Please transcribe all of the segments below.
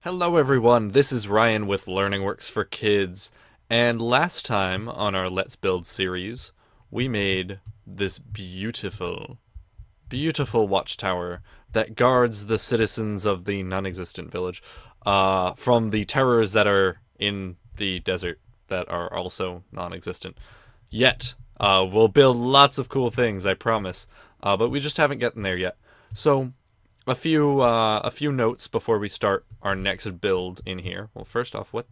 Hello everyone, this is Ryan with Learning Works for Kids, and last time on our Let's Build series, we made this beautiful watchtower that guards the citizens of the non-existent village from the terrors that are in the desert that are also non-existent. Yet, we'll build lots of cool things, I promise, but we just haven't gotten there yet. So, a few notes before we start our next build in here. Well, first off, what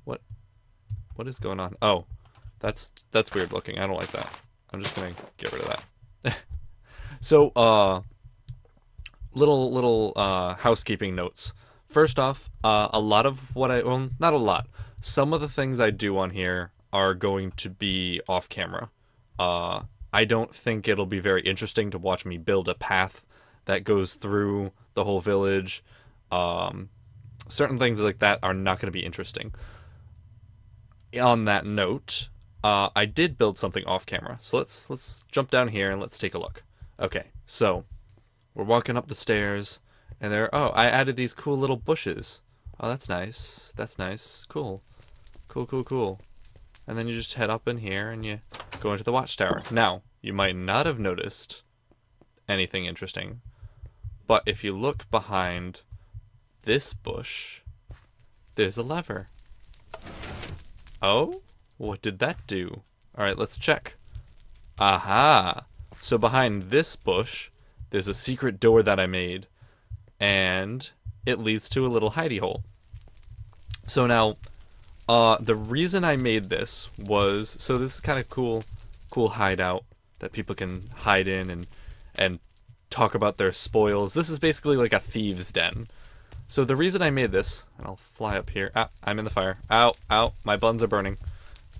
what is going on? Oh, that's weird looking. I don't like that. I'm just gonna get rid of that. So, little housekeeping notes. First off, a lot of what well, not a lot. Some of the things I do on here are going to be off camera. I don't think it'll be very interesting to watch me build a path that goes through the whole village. Certain things like that are not going to be interesting. On that note, I did build something off camera, so let's jump down here and let's take a look. Okay, so we're walking up the stairs, and I added these cool little bushes. Oh, that's nice. That's nice. Cool. Cool. And then you just head up in here and you go into the watchtower. Now, you might not have noticed anything interesting, but if you look behind this bush, there's a lever. Oh? What did that do? Alright, let's check. Aha! So behind this bush, there's a secret door that I made, and it leads to a little hidey hole. So now, the reason I made this was, so this is kind of cool hideout that people can hide in and talk about their spoils. This is basically like a thieves' den. So the reason I made this, and I'll fly up here. Ah, I'm in the fire. Ow, my buns are burning.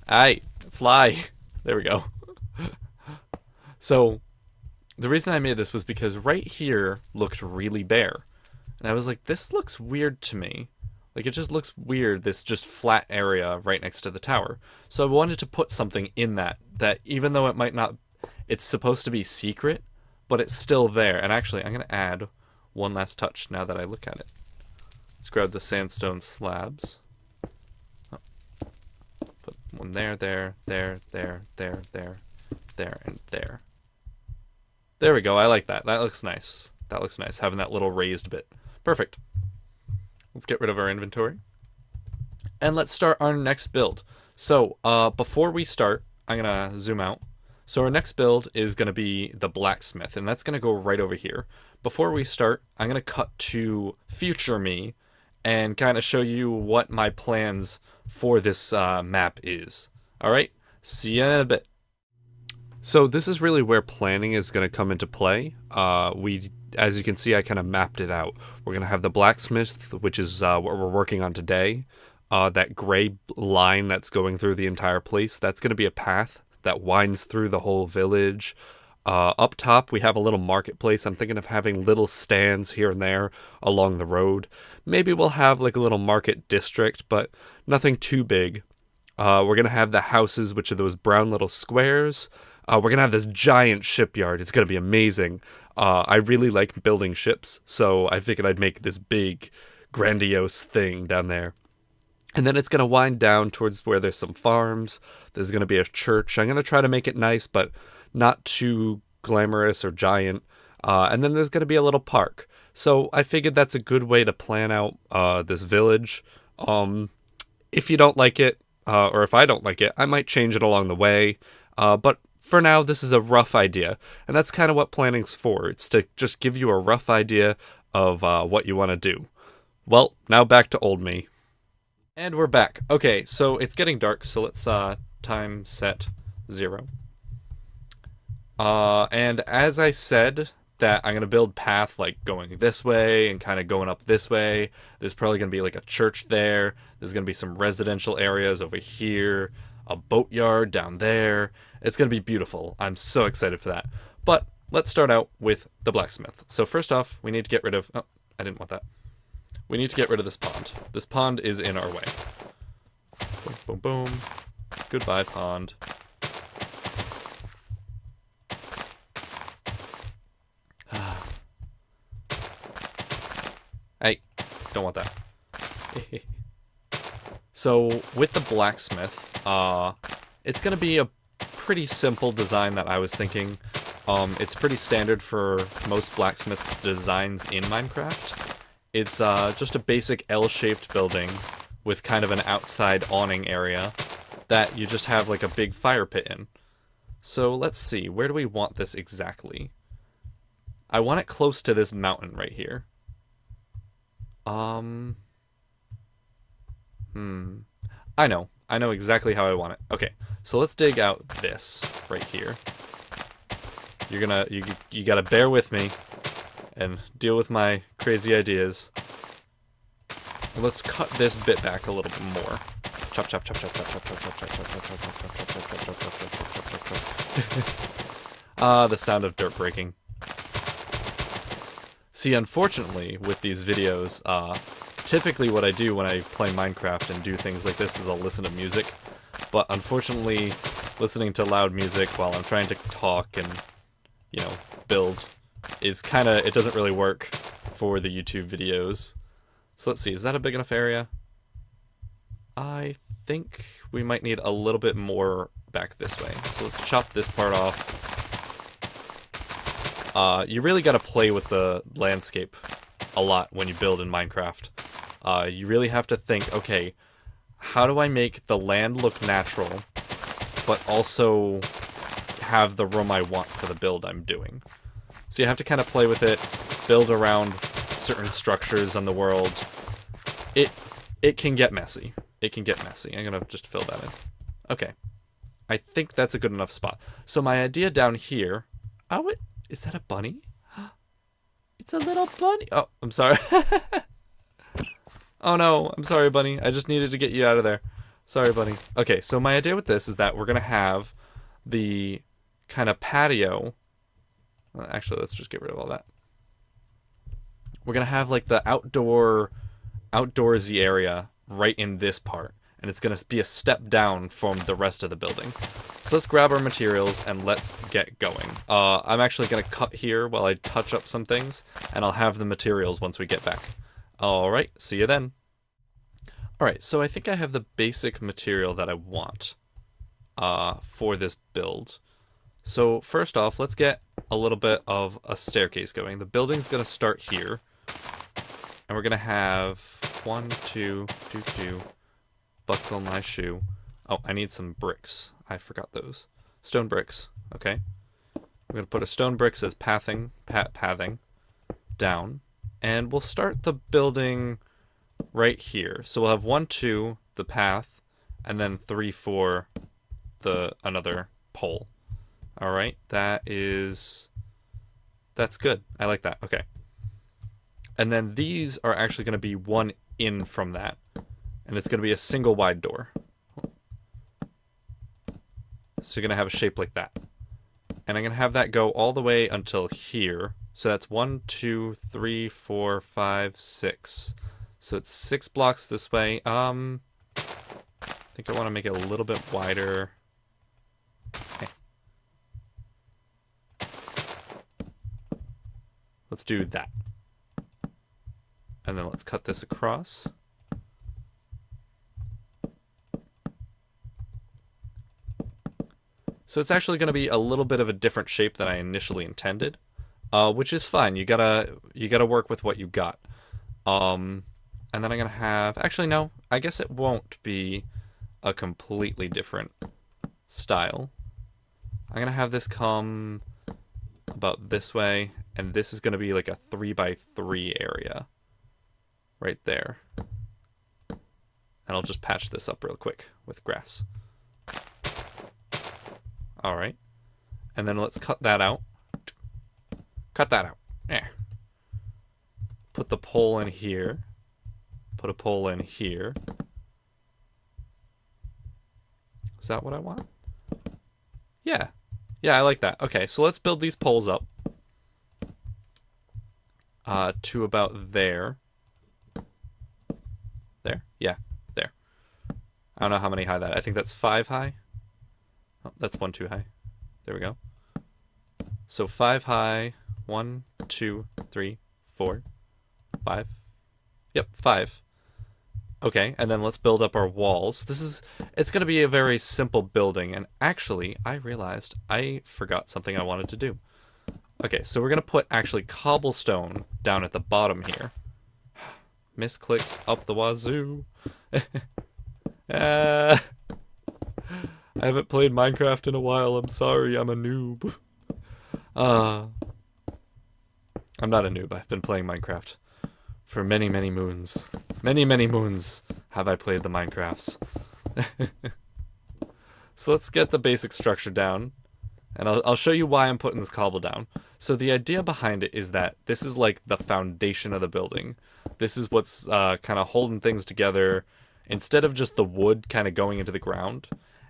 Aye, fly. There we go. So the reason I made this was because right here looked really bare. And I was like, this looks weird to me. Like, it just looks weird, this just flat area right next to the tower. So I wanted to put something in that even though it might not, it's supposed to be secret, but it's still there. And actually, I'm going to add one last touch now that I look at it. Let's grab the sandstone slabs. Oh. Put one there, and there. There we go. I like that. That looks nice. That looks nice, having that little raised bit. Perfect. Let's get rid of our inventory. And let's start our next build. So, before we start, I'm going to zoom out. So our next build is going to be the Blacksmith, and that's going to go right over here. Before we start, I'm going to cut to future me and kind of show you what my plans for this map is. Alright, see you in a bit. So this is really where planning is going to come into play. As you can see, I kind of mapped it out. We're going to have the Blacksmith, which is what we're working on today. That gray line that's going through the entire place, that's going to be a path that winds through the whole village. Up top, we have a little marketplace. I'm thinking of having little stands here and there along the road. Maybe we'll have like a little market district, but nothing too big. We're going to have the houses, which are those brown little squares. We're going to have this giant shipyard. It's going to be amazing. I really like building ships, so I figured I'd make this big, grandiose thing down there. And then it's going to wind down towards where there's some farms. There's going to be a church. I'm going to try to make it nice, but not too glamorous or giant. And then there's going to be a little park. So I figured that's a good way to plan out this village. If you don't like it, or if I don't like it, I might change it along the way. But for now, this is a rough idea. And that's kind of what planning's for. It's to just give you a rough idea of what you want to do. Well, now back to old me. And we're back. Okay, so it's getting dark, so let's time set 0. And as I said, that I'm going to build path like going this way and kind of going up this way. There's probably going to be like a church there. There's going to be some residential areas over here, a boatyard down there. It's going to be beautiful. I'm so excited for that. But let's start out with the Blacksmith. So first off, we need to get rid of... Oh, I didn't want that. We need to get rid of this pond. This pond is in our way. Boom, boom, boom. Goodbye, pond. Hey, don't want that. So with the blacksmith, it's gonna be a pretty simple design that I was thinking. It's pretty standard for most blacksmith designs in Minecraft. It's just a basic L-shaped building with kind of an outside awning area that you just have like a big fire pit in. So let's see, where do we want this exactly? I want it close to this mountain right here. I know exactly how I want it. Okay, so let's dig out this right here. You gotta bear with me and deal with my crazy ideas. Let's cut this bit back a little bit more. Chop chop chop chop chop chop chop chop chop chop chop chop chop chop chop chop chop chop chop. The sound of dirt breaking. See, unfortunately, with these videos, typically what I do when I play Minecraft and do things like this is I'll listen to music. But unfortunately, listening to loud music while I'm trying to talk and, you know, build is kinda, it doesn't really work for the YouTube videos. So let's see, is that a big enough area? I think we might need a little bit more back this way. So let's chop this part off. You really gotta play with the landscape a lot when you build in Minecraft. You really have to think, okay, how do I make the land look natural, but also have the room I want for the build I'm doing? So you have to kind of play with it, build around certain structures on the world. It can get messy. It can get messy. I'm gonna just fill that in. Okay. I think that's a good enough spot. So my idea down here... Oh, is that a bunny? It's a little bunny. Oh, I'm sorry. Oh no, I'm sorry, bunny. I just needed to get you out of there. Sorry, bunny. Okay, so my idea with this is that we're gonna have the kind of patio... Actually, let's just get rid of all that. We're gonna have like the outdoorsy area right in this part, and it's gonna be a step down from the rest of the building. So let's grab our materials and let's get going. I'm actually gonna cut here while I touch up some things, and I'll have the materials once we get back. Alright, see you then. Alright, so I think I have the basic material that I want for this build. So first off, let's get a little bit of a staircase going. The building's gonna start here, and we're gonna have 1, 2, 2, 2, buckle my shoe. Oh, I need some bricks. I forgot those. Stone bricks, okay. I'm gonna put a stone bricks as pathing down, and we'll start the building right here. So we'll have 1, 2, the path, and then 3, 4, another pole. All right, that's good. I like that. Okay. And then these are actually going to be one in from that, and it's going to be a single wide door. So you're going to have a shape like that. And I'm going to have that go all the way until here. So that's 1, 2, 3, 4, 5, 6. So it's 6 blocks this way. I think I want to make it a little bit wider. Okay. Let's do that. And then let's cut this across. So it's actually going to be a little bit of a different shape than I initially intended, which is fine. You gotta work with what you got. And then I'm gonna have, actually no, I guess it won't be a completely different style. I'm gonna have this come about this way, and this is gonna be like a 3x3 area right there. And I'll just patch this up real quick with grass. All right, and then let's cut that out. Cut that out. There. Put the pole in here. Put a pole in here. Is that what I want? Yeah. Yeah, I like that. Okay, so let's build these poles up to about there. There? Yeah, there. I don't know how many high that. I think that's 5 high. Oh, that's 1 too high. There we go. So 5 high. 1, 2, 3, 4, 5. Yep, 5. Okay, and then let's build up our walls. It's going to be a very simple building, and actually, I realized I forgot something I wanted to do. Okay, so we're going to put actually cobblestone down at the bottom here. Misclicks up the wazoo. I haven't played Minecraft in a while. I'm sorry, I'm a noob. I'm not a noob. I've been playing Minecraft for many, many moons. Many, many moons have I played the Minecrafts. So let's get the basic structure down. And I'll show you why I'm putting this cobble down. So the idea behind it is that this is like the foundation of the building. This is what's kind of holding things together instead of just the wood kind of going into the ground.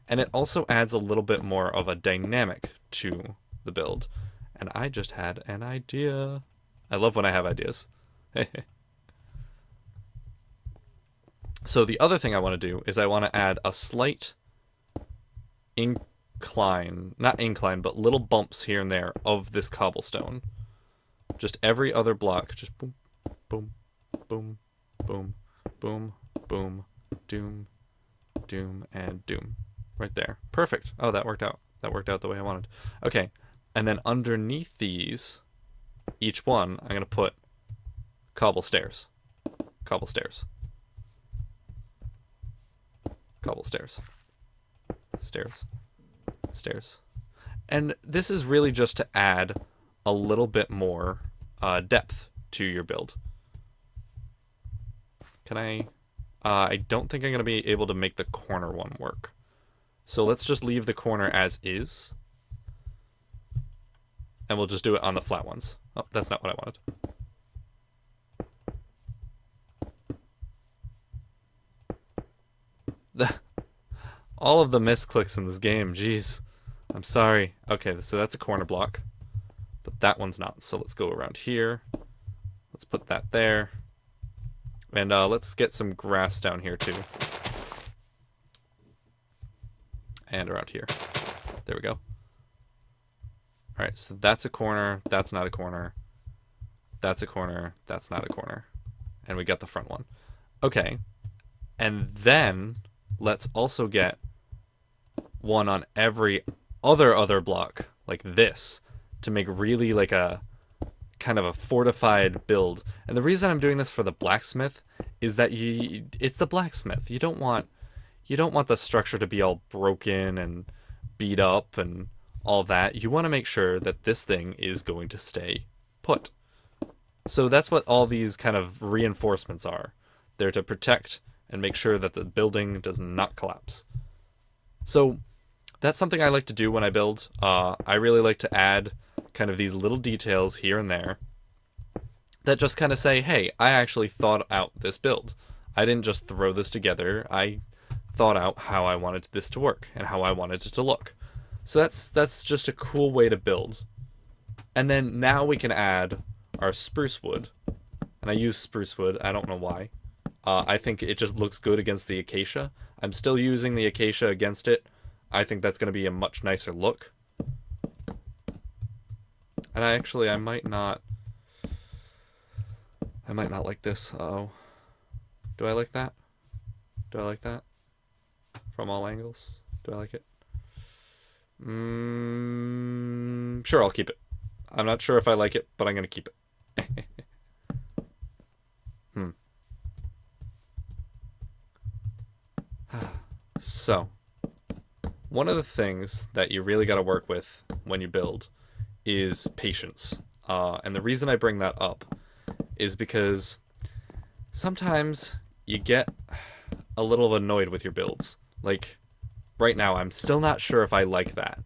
And it also adds a little bit more of a dynamic to the build. And I just had an idea. I love when I have ideas. So the other thing I want to do is I want to add a slight not incline, but little bumps here and there of this cobblestone. Just every other block, just boom, boom, boom, boom, boom, boom, doom, doom, and doom. Right there. Perfect. Oh, that worked out. That worked out the way I wanted. Okay, and then underneath these, each one, I'm going to put cobble stairs. Cobble stairs. Cobble stairs. Stairs. Stairs. And this is really just to add a little bit more depth to your build. Can I don't think I'm going to be able to make the corner one work. So let's just leave the corner as is. And we'll just do it on the flat ones. Oh, that's not what I wanted. All of the misclicks in this game, jeez. I'm sorry. Okay, so that's a corner block. But that one's not. So let's go around here. Let's put that there. And let's get some grass down here too. And around here. There we go. Alright, so that's a corner. That's not a corner. That's a corner. That's not a corner. And we got the front one. Okay. And then let's also get one on every other block, like this, to make really like a kind of a fortified build. And the reason I'm doing this for the blacksmith is that it's the blacksmith. You don't want the structure to be all broken and beat up and all that. You want to make sure that this thing is going to stay put. So that's what all these kind of reinforcements are. They're to protect and make sure that the building does not collapse. So that's something I like to do when I build. I really like to add kind of these little details here and there that just kind of say, hey, I actually thought out this build. I didn't just throw this together. I thought out how I wanted this to work and how I wanted it to look. So that's just a cool way to build. And then now we can add our spruce wood. And I use spruce wood. I don't know why. I think it just looks good against the acacia. I'm still using the acacia against it. I think that's going to be a much nicer look. And I might not like this. Uh-oh. Do I like that? Do I like that? From all angles? Do I like it? Sure, I'll keep it. I'm not sure if I like it, but I'm going to keep it. So, one of the things that you really got to work with when you build is patience. And the reason I bring that up is because sometimes you get a little annoyed with your builds. Like, right now, I'm still not sure if I like that.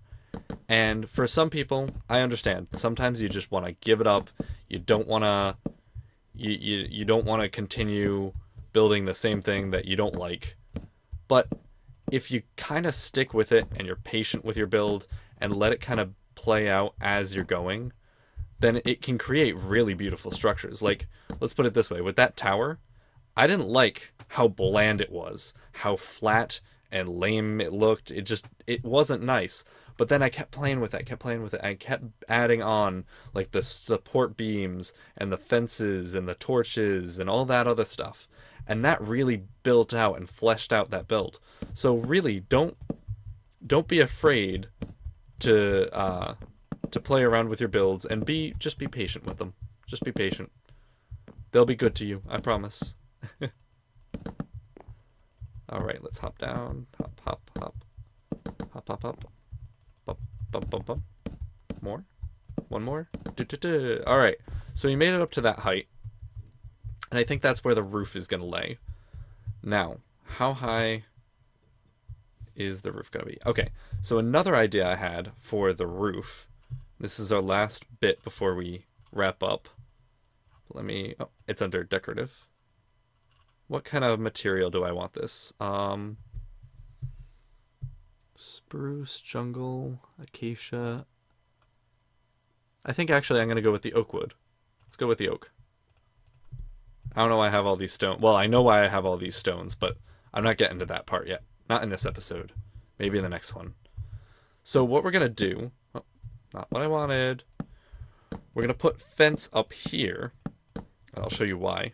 And for some people, I understand. Sometimes you just want to give it up. You don't want to... You don't want to continue building the same thing that you don't like. But if you kind of stick with it and you're patient with your build and let it kind of play out as you're going, then it can create really beautiful structures. Like, let's put it this way. With that tower, I didn't like how bland it was, how flat and lame it looked. It wasn't nice. But then I kept playing with it, I kept adding on, like, the support beams and the fences and the torches and all that other stuff. and that really built out and fleshed out that build. So really, don't be afraid to play around with your builds, and just be patient with them. Just be patient. They'll be good to you, I promise. All right, let's hop down. Hop, hop, hop. Hop, hop, hop. Bump, bump, bump, bump. More? One more? All right, so we made it up to that height, and I think that's where the roof is going to lay. Now, how high is the roof going to be? Okay, so another idea I had for the roof, this is our last bit before we wrap up. Let me, oh, it's under decorative. What kind of material do I want this? Spruce, jungle, acacia. I think actually I'm going to go with the oak wood. Let's go with the oak. I don't know why I have all these stones. Well, I know why I have all these stones, but I'm not getting to that part yet. Not in this episode. Maybe in the next one. So what we're going to do... Oh, not what I wanted. We're going to put fence up here. And I'll show you why.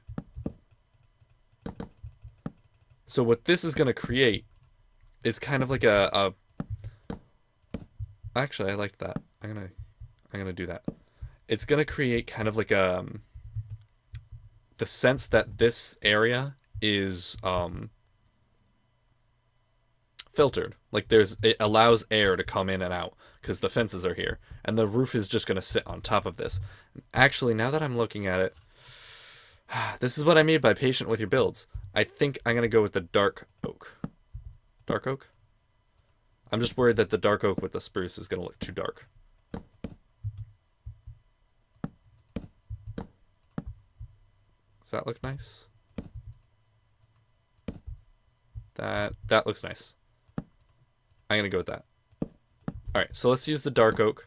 So what this is going to create is kind of like a... Actually, I like that. I'm gonna do that. It's going to create kind of like the sense that this area is... filtered. Like it allows air to come in and out because the fences are here, and the roof is just going to sit on top of this. Actually, now that I'm looking at it, this is what I mean by patient with your builds. I think I'm going to go with the dark oak. Dark oak? I'm just worried that the dark oak with the spruce is going to look too dark. Does that look nice? That looks nice. I'm going to go with that. All right, so let's use the dark oak.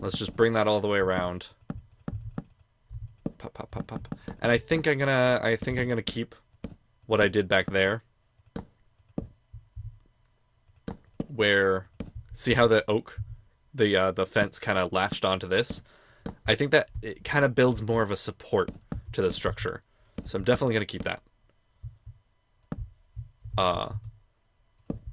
Let's just bring that all the way around. Pop, pop, pop, pop. And I think I'm gonna keep what I did back there. Where, see how the oak, the fence kind of latched onto this? I think that it kind of builds more of a support to the structure. So I'm definitely gonna keep that.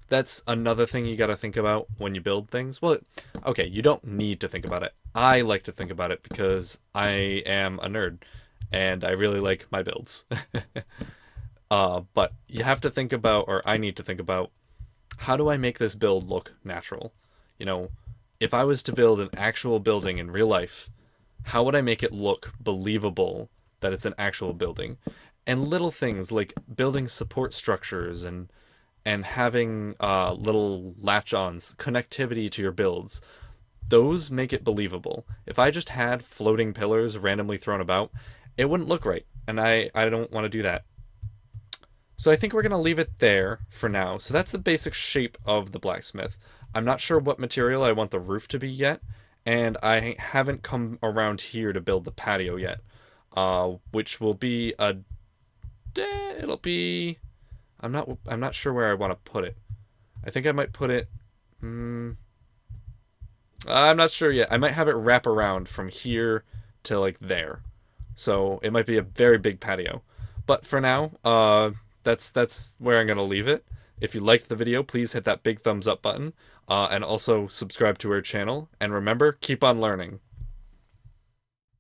That's another thing you got to think about when you build things. Well, okay, you don't need to think about it. I like to think about it because I am a nerd and I really like my builds. But you have to think about, or I need to think about, how do I make this build look natural? You know, if I was to build an actual building in real life, how would I make it look believable that it's an actual building? And little things like building support structures and having little latch-ons, connectivity to your builds, those make it believable. If I just had floating pillars randomly thrown about, it wouldn't look right, and I don't want to do that. So I think we're going to leave it there for now. So that's the basic shape of the blacksmith. I'm not sure what material I want the roof to be yet, and I haven't come around here to build the patio yet, which will be it'll be... I'm not sure where I want to put it. I think I might put it... I'm not sure yet. I might have it wrap around from here to like there. So it might be a very big patio. But for now, that's where I'm going to leave it. If you liked the video, please hit that big thumbs up button. And also subscribe to our channel. And remember, keep on learning.